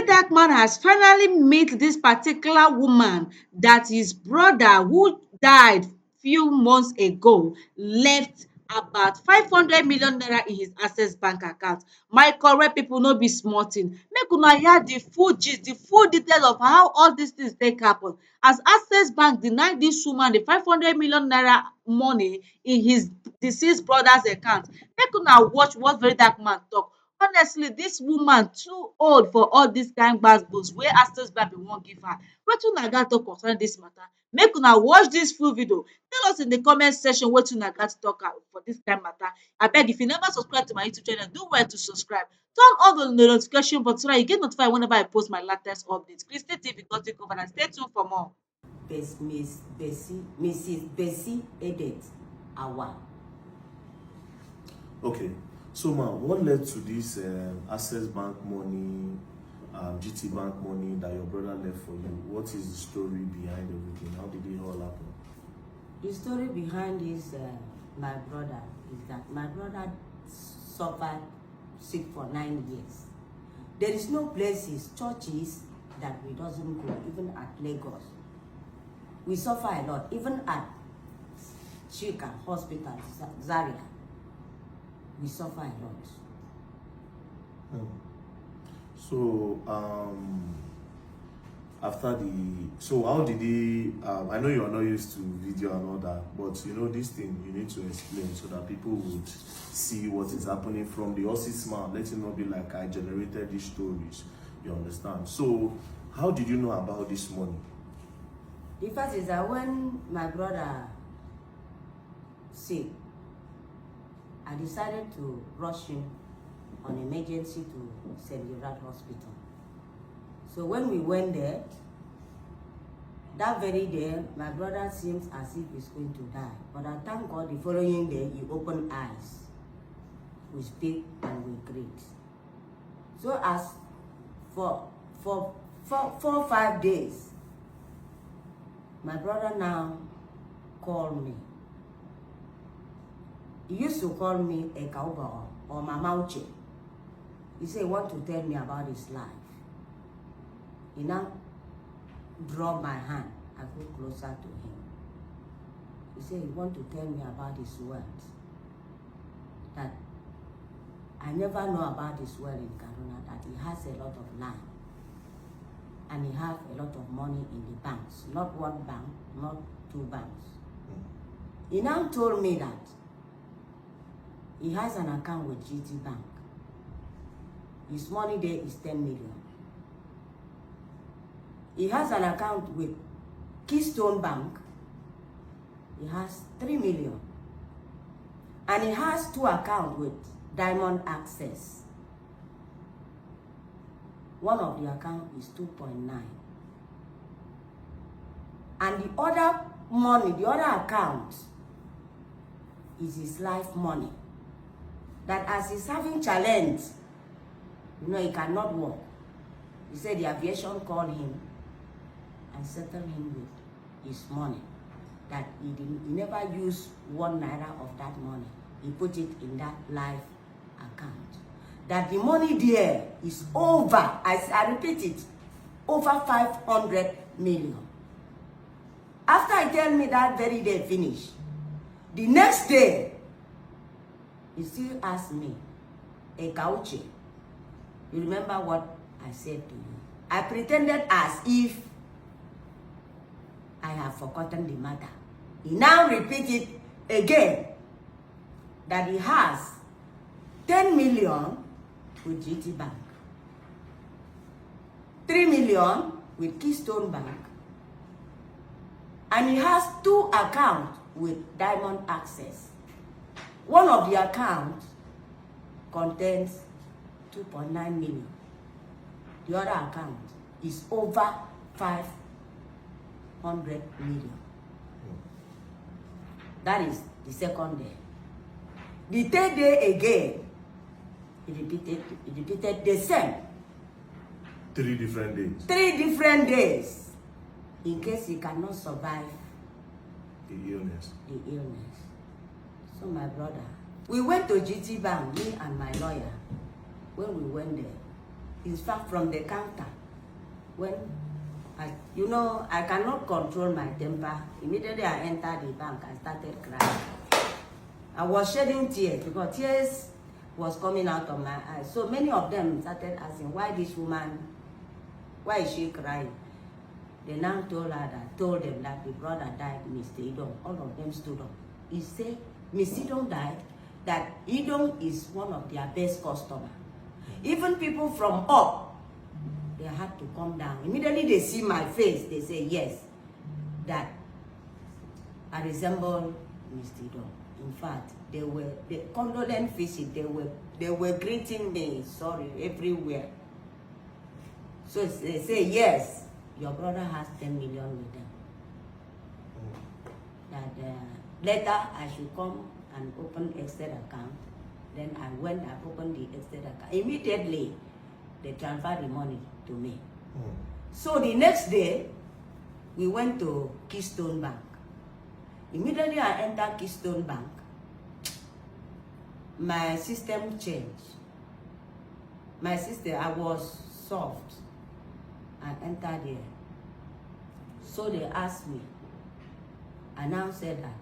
very dark man has finally met this particular woman that his brother who died few months ago left about 500 million naira in his access bank account. My correct people, no be small thing. Make una hear the full gist, the full detail of how all these things take happen. As access bank deny this woman the 500 million naira money in his deceased brother's account. Make una watch what very dark man talk. Honestly, this woman too old for all dis kain gbas wey access bank bin wan give her. Wetin una gat talk concerning dis matter? Make una watch dis full video. Tell us in the comment section wetin una gat talk for dis kain matter. Abeg, if you never subscribe to my YouTube channel, do well to subscribe. Turn on the notification button so dat you get notified whenever I post my latest update. Christy TV don take over and stay tuned for more. Mrs. Bessie Edet Awa. Okay, so ma'am, what led to this Access Bank money, GT Bank money that your brother left for you? What is the story behind everything? How did it all happen? The story behind this, my brother, is that my brother suffered sick for 9 years. There is no places, churches that we doesn't go, even at Lagos. We suffer a lot, even at Chika Hospital, Zaria. We suffer a lot. So, so how did he, I know you are not used to video and all that, but you know, this thing you need to explain so that people would see what is happening from the horse's mouth. Let it not be like I generated these stories. You understand? So, how did you know about this money? The first is that when my brother sick, I decided to rush him on emergency to St. Gerard Hospital. So when we went there, that very day, my brother seems as if he's going to die. But I thank God the following day, he opened eyes. We speak and we greet. So as for 4 or 5 days, my brother now called me. He used to call me a cowboy or Mama Uche. He said he want to tell me about his life. He now dropped my hand. I go closer to him. He said he want to tell me about his wealth. That I never know about his wealth in Kaduna, that he has a lot of land. And he has a lot of money in the banks. Not one bank, not 2 banks. He now told me that he has an account with GT Bank. His money there is 10 million. He has an account with Keystone Bank. He has 3 million. And he has 2 accounts with Diamond Access. One of the accounts is 2.9. And the other money, the other account is his life money. That as he's having challenge, you know, he cannot walk. He said the aviation called him and settled him with his money. That he never used 1 naira of that money. He put it in that life account. That the money there is over, I repeat it, over 500 million. After I tell me that very day finish, the next day, he still asked me, Ekauche, you remember what I said to you? I pretended as if I have forgotten the matter. He now repeated again that he has 10 million with GT Bank, 3 million with Keystone Bank, and he has 2 accounts with Diamond Access. One of the accounts contains 2.9 million. The other account is over 500 million. That is the second day. The third day again, he repeated the same. 3 different days. 3 different days. In case he cannot survive The illness. So my brother, we went to GT Bank, me and my lawyer. When we went there, In fact, from the counter, when I cannot control my temper. Immediately I entered the bank, I started crying. I was shedding tears because tears was coming out of my eyes. So many of them started asking, why this woman, why is she crying? They now told them that the brother died, Mr. Idong. All of them stood up. He said, Mr. Idong died, that Idong is one of their best customers. Even people from up, they had to come down. Immediately they see my face, they say, yes, that I resemble Mr. Idong. In fact, the condolence visit, they were greeting me, sorry, everywhere. So they say, yes, your brother has 10 million with them. That later I should come and open Exeter account. Then I went and opened the Exeter account. Immediately, they transferred the money to me. So the next day, we went to Keystone Bank. Immediately I entered Keystone Bank. My system changed. My system, I was soft. I entered there. So they asked me. I now said that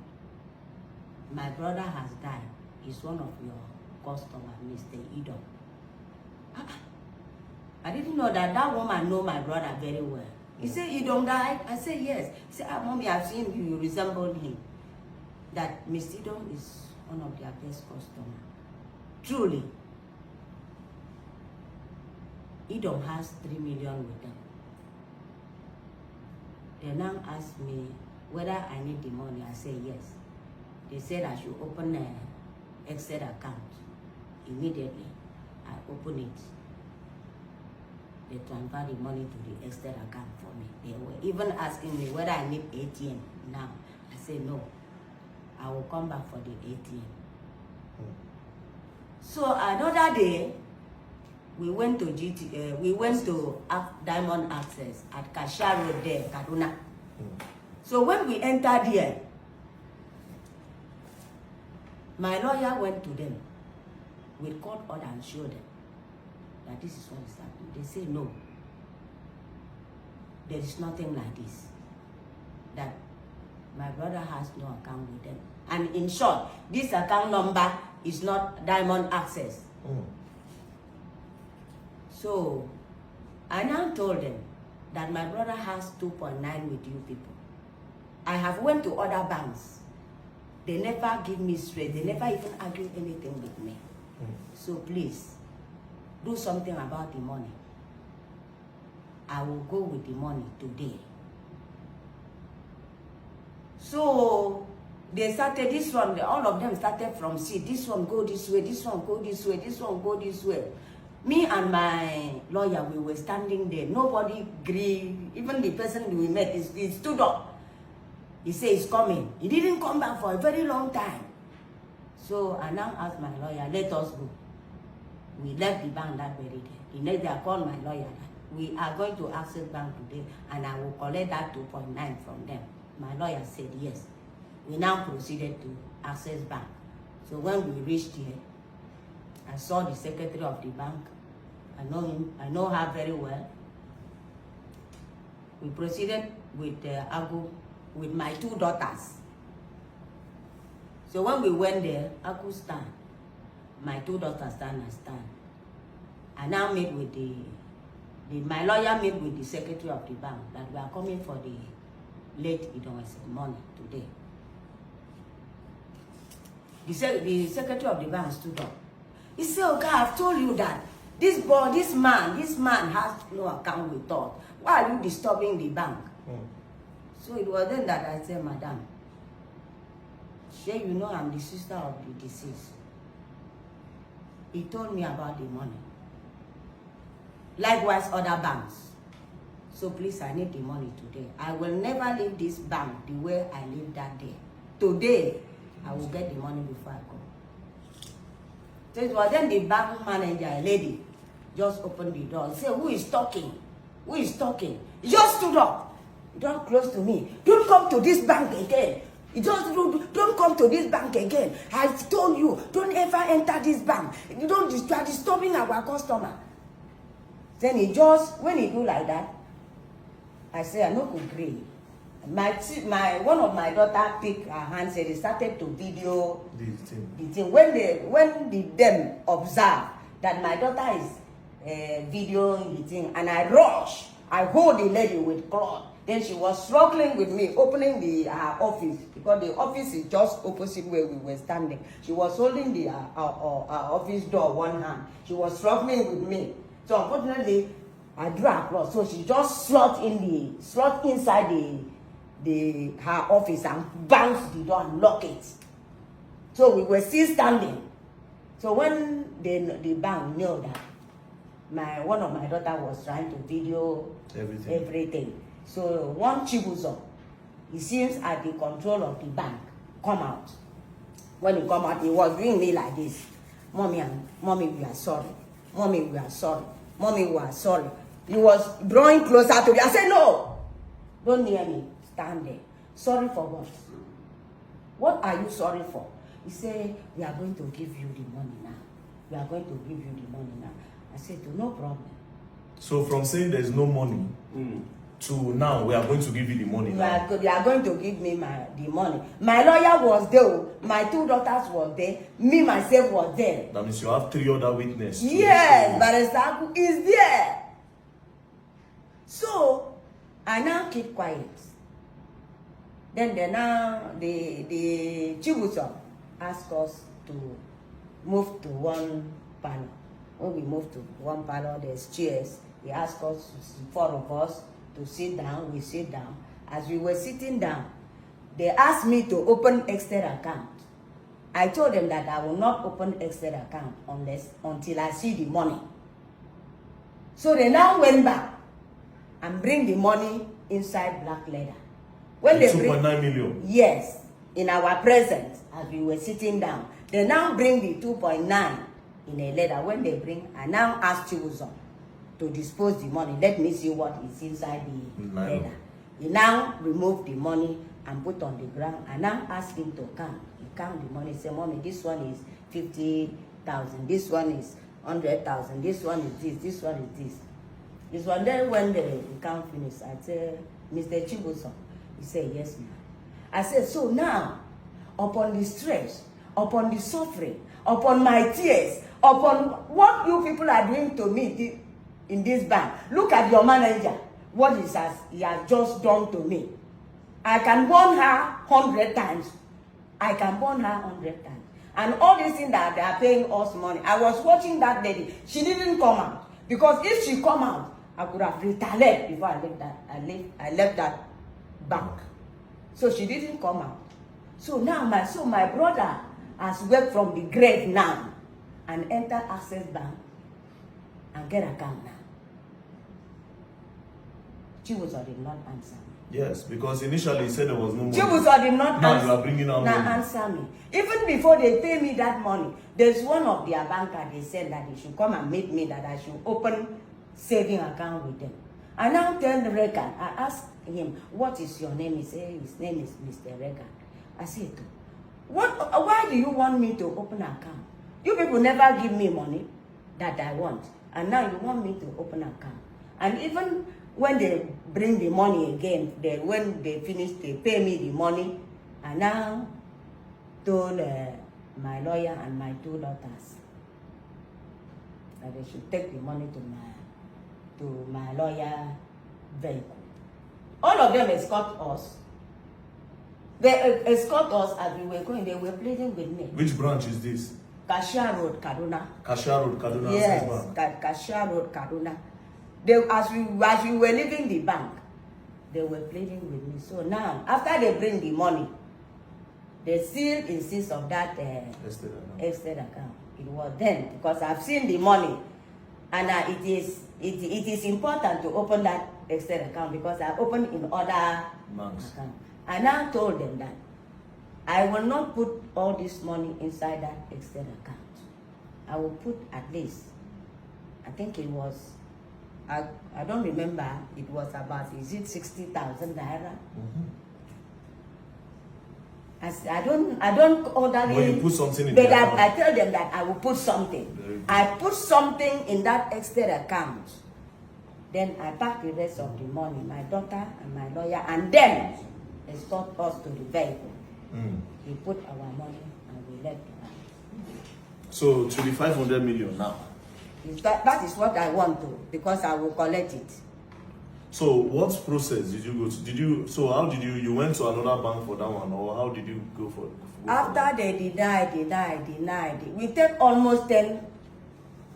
my brother has died. He's one of your customers, Mr. Idong. I didn't know that woman know my brother very well. He said, Idong died? I said, yes. He said, Mommy, I've seen you resemble him. That Mr. Idong is one of their best customers. Truly, Idong has 3 million with them. They now asked me whether I need the money. I said, yes. They said I should open an Exeter account. Immediately, I opened it. They transferred the money to the Exeter account for me. They were even asking me whether I need ATM now. I said, no. I will come back for the ATM. So another day, we went to Diamond Access at Kashia Road there, Kaduna. So when we entered here, my lawyer went to them with court order and showed them that this is what is happening. They say no. There is nothing like this. That my brother has no account with them. And in short, this account number is not Diamond Access. So I now told them that my brother has 2.9 with you people. I have went to other banks. They never give me straight. They never even argue anything with me. So please, do something about the money. I will go with the money today. So they started this one, all of them started from C. This one go this way, this one go this way, this one go this way. Me and my lawyer, we were standing there. Nobody agreed. Even the person we met, he stood up. He said he's coming. He didn't come back for a very long time. So I now asked my lawyer, let us go. We left the bank that very day. The next day I called my lawyer. We are going to Access Bank today and I will collect that 2.9 from them. My lawyer said yes. We now proceeded to Access Bank. So when we reached here, I saw the secretary of the bank. I know him. I know her very well. We proceeded with Agu, with my 2 daughters. So when we went there, Agu stand. My 2 daughters stand and stand. I now meet with my lawyer meet with the secretary of the bank that we are coming for the late Idong's money today. The secretary of the bank stood up. He said, okay, I've told you that this man has no account with us. Why are you disturbing the bank? So it was then that I said, Madam, you know I'm the sister of the deceased. He told me about the money. Likewise, other banks. So please, I need the money today. I will never leave this bank the way I lived that day. Today, I will get the money before I go. So it was then the bank manager, a lady, just opened the door and said, who is talking? Who is talking? He just stood up. Don't close to me. Don't come to this bank again. Don't come to this bank again. I told you, don't ever enter this bank. You are disturbing our customer. Then he just, when he do like that, I say, I no go gree. One of my daughter pick her hand, said they started to video the thing. When them observe that my daughter is videoing the thing, and I rush, I hold the lady with cloth. Then she was struggling with me, opening her office, because the office is just opposite where we were standing. She was holding the office door one hand. She was struggling with me. So unfortunately, I drew her cloth. So she just slot inside her office and bounced the door and lock it. So we were still standing. So when the bank knew that one of my daughter was trying to video everything. So one Chibuzo, he seems at the control of the bank, come out. When he come out, he was doing me like this. Mommy, we are sorry. Mommy, we are sorry. Mommy, we are sorry. He was drawing closer to me. I said, no, don't near me. Stand there. Sorry for what? What are you sorry for? He said, we are going to give you the money now. We are going to give you the money now. I said, no problem. So from saying there's no money to now we are going to give you the money. You are going to give me the money. My lawyer was there. My 2 daughters were there. Me, myself was there. That means you have 3 other witnesses. Yes, Barrister is there. So, I now keep quiet. Then the Chibuzo asked us to move to one panel. When we moved to one panel, there's chairs. He asked us, 4 of us, to sit down. We sit down. As we were sitting down, they asked me to open Exter account. I told them that I will not open Exter account until I see the money. So they now went back and bring the money inside black leather. When they 2.9 million. Yes, in our presence, as we were sitting down, they now bring the 2.9 in a letter. When they bring, I now ask Chibuzo to dispose the money. Let me see what is inside the letter. He now remove the money and put on the ground. I now ask him to count. He count the money. Say, Mommy, this one is 50,000. This one is 100,000. This one is this. This one is this. This one. Then when the count finished, I said, Mr. Chibuzo. He said, yes, ma'am. I said, so now, upon the stress, upon the suffering, upon my tears, upon what you people are doing to me in this bank, look at your manager, what he has just done to me. I can burn her 100 times. I can burn her 100 times. And all these things that they are paying us money. I was watching that lady. She didn't come out. Because if she come out, I could have retaliated before I left that bank. So she didn't come out. So now my brother has worked from the grave now and enter Access Bank and get account now. Chibuzo did not answer me. Yes, because initially he said there was no money. Chibuzo did not now you are bringing out money. Answer me. Even before they pay me that money, there's one of their banker, they said that they should come and meet me, that I should open saving account with them. I now tell the Regan, I asked him, what is your name? He said, his name is Mr. Regan. I said, why do you want me to open an account? You people never give me money that I want. And now you want me to open an account. And even when they bring the money again, when they finish, they pay me the money. I now told my lawyer and my 2 daughters that they should take the money to my lawyer vehicle. All of them escort us. They escort us as we were going. They were pleading with me. Which branch is this? Kashia Road, Kaduna. Kashia Road, Kaduna. Yes, Kashia Road, Kaduna. As we were leaving the bank, they were pleading with me. So now, after they bring the money, they still insist of that Exter account. It was then, because I've seen the money, and it is important to open that Exter account, because I opened in other accounts. I now told them that I will not put all this money inside that Exter account. I will put at least, I think it was, I don't remember, it was about, is it 60,000 naira? I don't order when you put something in but I tell them that I will put something. I put something in that Exter account Then I packed the rest of the money, my daughter and my lawyer, and then escort us to the vehicle. We put our money and we left the house. So to the 500 million now. That is what I want to, because I will collect it. So what process did you go to? How did you went to another bank for that one, or how did you go for After they denied, we take almost 10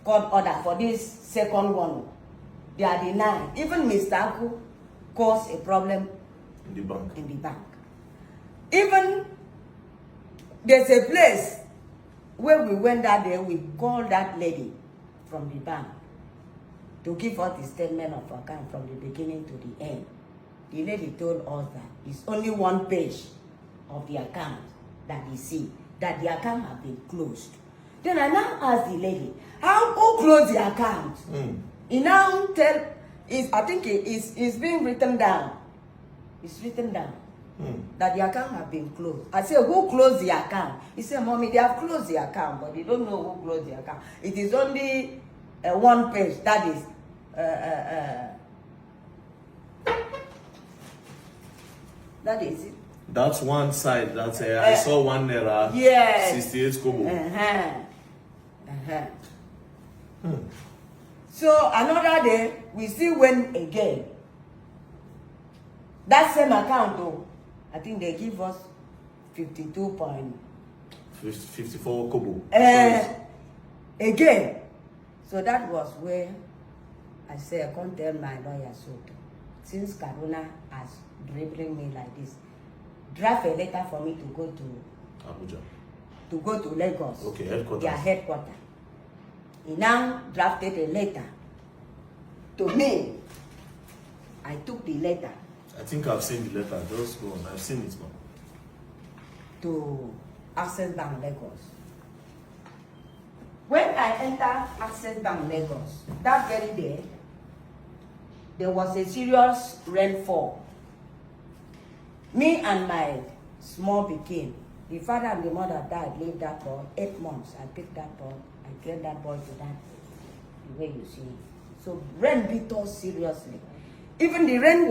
court order for this second one. They are denied. Even Mr. Aku caused a problem in the bank? In the bank. Even there's a place where we went that day, we called that lady from the bank to give us the statement of account from the beginning to the end. The lady told us that it's only one page of the account that we see, that the account has been closed. Then I now asked the lady, who closed the account? He now I think it's being written down. It's written down that the account has been closed. I said, who closed the account? He said, Mommy, they have closed the account, but they don't know who closed the account. It is only one page, that is that is it. That's one side. That's I saw 1 naira. Yes. 68 kobo. So another day we still went again. That same account though, I think they give us 54 kobo. Again. So that was where I said, I can't tell my lawyer so. Since Kaduna has dribbling me like this, draft a letter for me to go to Abuja. To go to Lagos. Okay, headquarters. Their headquarters. He now drafted a letter to me. I took the letter. I think I've seen the letter. Just go on. I've seen it, man. To Access Bank Lagos. When I entered Access Bank Lagos, that very day, there was a serious rainfall. Me and my small pikin, the father and the mother died, leave that boy 8 months. I picked that boy, I gave that boy to that, the way you see. So rain beat us seriously. Even the rain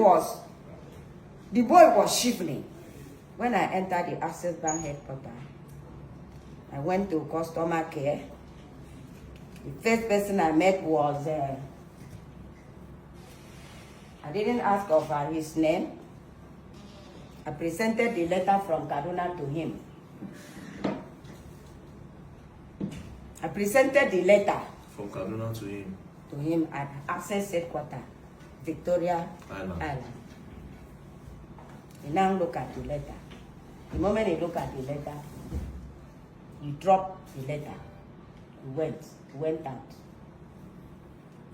the boy was shivering. When I entered the Access Bank headquarters, I went to customer care. The first person I met was, I didn't ask of his name. I presented the letter from Kaduna to him. I presented the letter from Kaduna to him. To him at Access Headquarters, Victoria Island. He now looked at the letter. The moment he looked at the letter, he dropped the letter. He went out.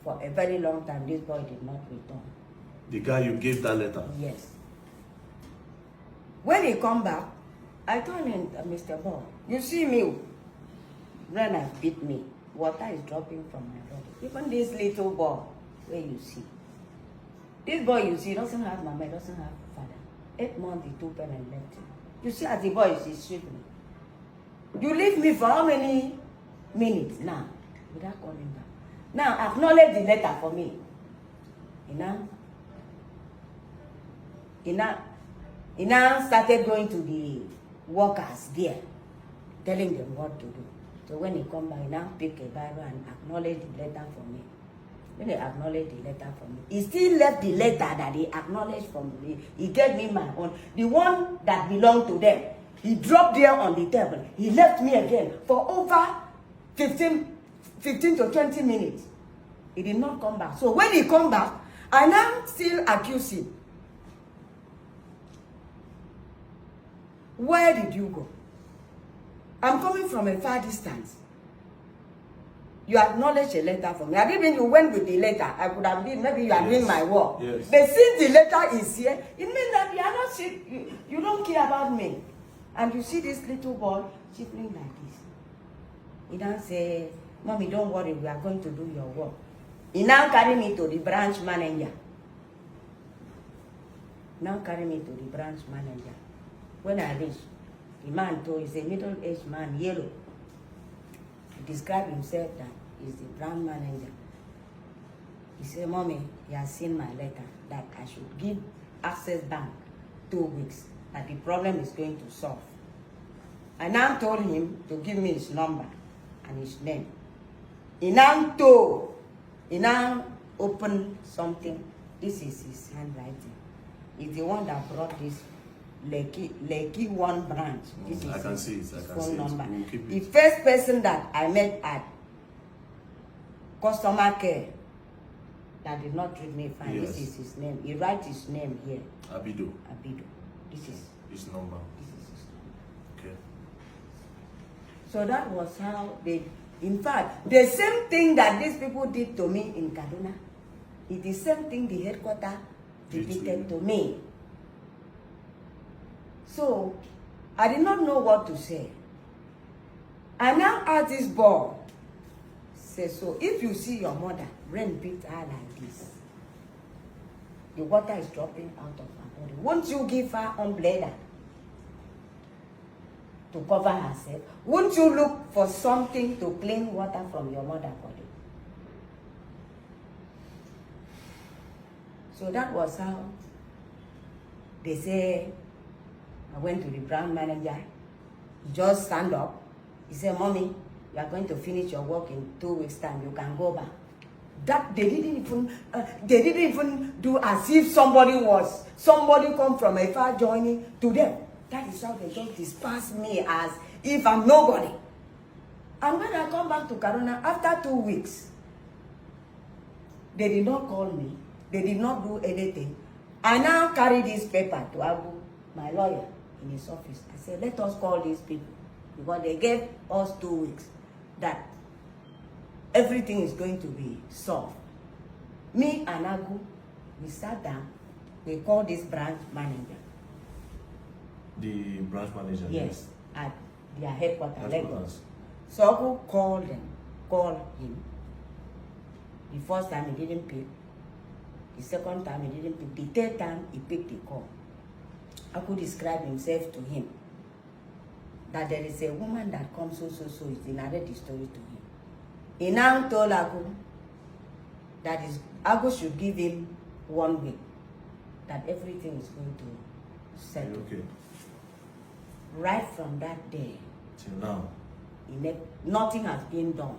For a very long time, this boy did not return. The guy you gave that letter? Yes. When he come back, I told him, Mr. Boy, you see me, rain has beat me. Water is dropping from my body. Even this little boy, where you see. This boy you see doesn't have mama, doesn't have father. 8 months he took pen and left him. You see as the boy is sweeping. You leave me for how many minutes now without calling back? Now acknowledge the letter for me. He now started going to the workers there, telling them what to do. So when he come back, he now pick a Bible and acknowledge the letter for me. When he acknowledged the letter for me, he still left the letter that he acknowledged from me. He gave me my own. The one that belonged to them, he dropped there on the table. He left me again for over 15 to 20 minutes. He did not come back. So when he come back, I now still accuse him. Where did you go? I'm coming from a far distance. You acknowledged a letter for me. I didn't mean you went with the letter. I could have been, maybe you are doing my work. Yes. But since the letter is here, it means that you are not you don't care about me. And you see this little boy shivering like this. He now say, Mommy, don't worry, we are going to do your work. He now carry me to the branch manager. When I reached, the man told, he's a middle-aged man, yellow. He described himself that he's the branch manager. He said, Mommy, he has seen my letter that I should give Access Bank 2 weeks, that the problem is going to solve. I now told him to give me his number and his name. He now opened something. This is his handwriting. He's the one that brought this Lekki 1 branch. This is I can see it. I can see phone number. We'll keep The it. first person that I met at customer care that did not treat me fine. Yes. This is his name. He writes his name here. Abido. Abido. This is His number. his name. Okay. So that was how they, in fact, the same thing that these people did to me in Kaduna, it's the same thing the headquarters repeated to me. So I did not know what to say. I now asked this boy, say, so if you see your mother, rain beat her like this, the water is dropping out of her body, won't you give her umbrella to cover herself? Won't you look for something to clean water from your mother's body? So that was how they say. I went to the brand manager. He just stand up. He said, Mommy, you are going to finish your work in 2 weeks' time. You can go back. That they didn't even do as if somebody come from a far journey to them. That is how they just disperse me as if I'm nobody. And when I come back to Kaduna after 2 weeks, they did not call me. They did not do anything. I now carry this paper to Abu, my lawyer, in his office. I said, let us call these people, because they gave us 2 weeks that everything is going to be solved. Me and Agu, we sat down, we called this branch manager. The branch manager. Yes, at their headquarters, Lagos. Headquarters. So Agu called him. The first time he didn't pick. The second time he didn't pick. The third time he picked the call. I could describe himself to him. That there is a woman that comes so. He narrated the story to him. He now told Agu that Agu should give him 1 week. That everything is going to settle. Okay. Right from that day, Till now. nothing has been done.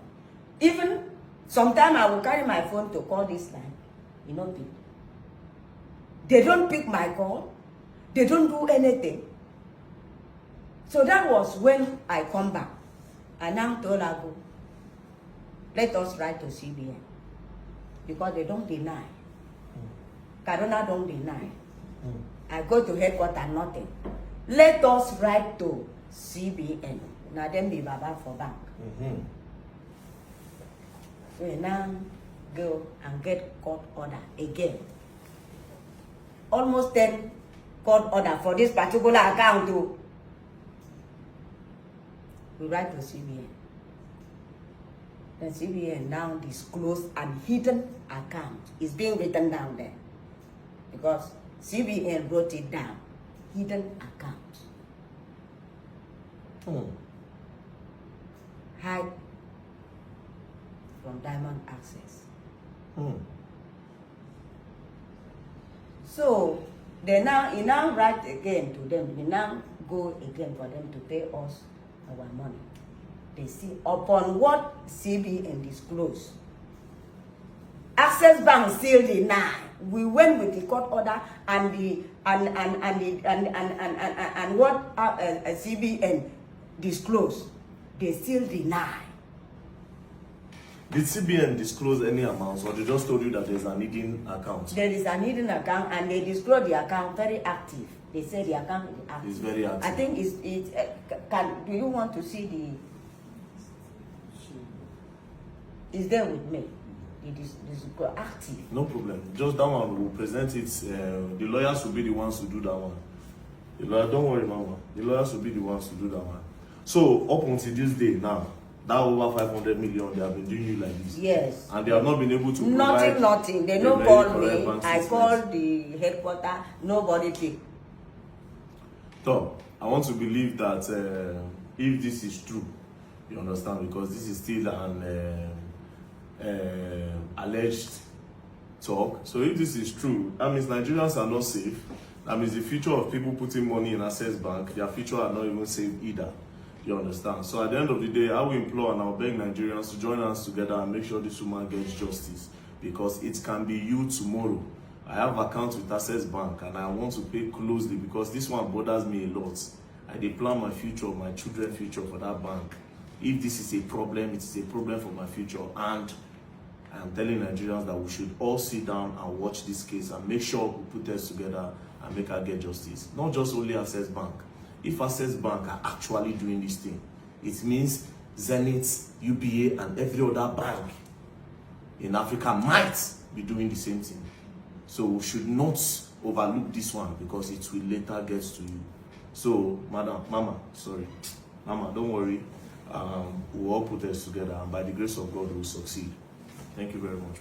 Even sometimes I will carry my phone to call this line. You know, pick. They don't pick my call. They don't do anything. So that was when I come back. I now told Agu, let us write to CBN. Because they don't deny. Kaduna don't deny. I go to headquarters, nothing. Let us write to CBN. Now them be baba for bank. So we now go and get court order again. Almost 10 court order for this particular account too. We write to CBN. The CBN now disclose an hidden account. It's being written down there. Because CBN wrote it down. Hidden account. Hide from Diamond Access. So he now write again to them. We now go again for them to pay us our money. They see upon what CBN disclosed. Access Bank still deny. We went with the court order and what CBN disclosed. They still deny. Did CBN disclose any amounts, or they just told you that there's an hidden account? There is an hidden account, and they disclose the account very active. They say the account is active. It's very active. I think do you want to see the? It's there with me. It is active. No problem. Just that one, we'll present it. The lawyers will be the ones to do that one. The lawyer, don't worry, mama. The lawyers will be the ones to do that one. So up until this day now, that over 500 million, they have been doing you like this. Yes. And they have not been able to Nothing. They don't call me. I called the headquarters. Nobody picked. So I want to believe that if this is true, you understand, because this is still an alleged talk. So if this is true, that means Nigerians are not safe. That means the future of people putting money in Access Bank, their future are not even safe either. You understand? So at the end of the day, I will implore and I'll beg Nigerians to join us together and make sure this woman gets justice, because it can be you tomorrow. I have accounts with Access Bank and I want to pay closely because this one bothers me a lot. I dey plan my future, my children's future for that bank. If this is a problem, it is a problem for my future. And I am telling Nigerians that we should all sit down and watch this case and make sure we put us together and make her get justice. Not just only Access Bank. If Access Bank are actually doing this thing, it means Zenith, UBA, and every other bank in Africa might be doing the same thing. So we should not overlook this one because it will later get to you. So, Mama, don't worry. We'll all put us together, and by the grace of God, we'll succeed. Thank you very much.